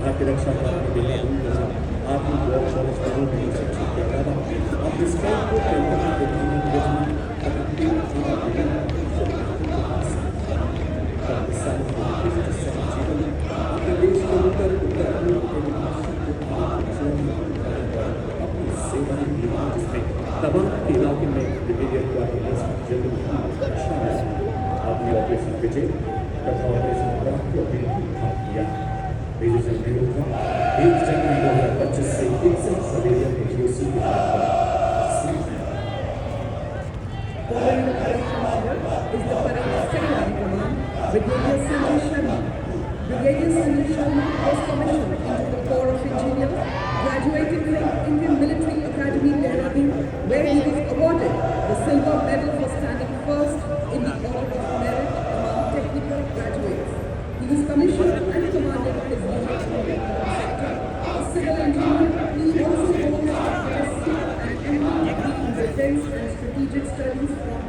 भारतीय रक्षा प्राप्त के लिए आपकी बहुत शिक्षा के अलावा आप डिस्क्राइब को अपने देश के उत्तर अपनी सेवा जिसमें तमाम के इलाके में ब्रिगेडियर आपने ऑपरेशन विजय तथा ऑपरेशन को भी किया। एक जनवरी 2025 से 61 सवेरे PTOC के Following the correction order is the parade second in command, Brigadier Sanjay Sharma. Brigadier Sanjay Sharma was commissioned into the Corps of Engineers, graduating from Indian Military Academy, Dehradun, where he was awarded the Silver Medal for standing first in the order of merit among technical graduates. He was commissioned and commanded his unit in the sector. A civil engineer, he also holds a SC and MD in Defense and Strategic Studies from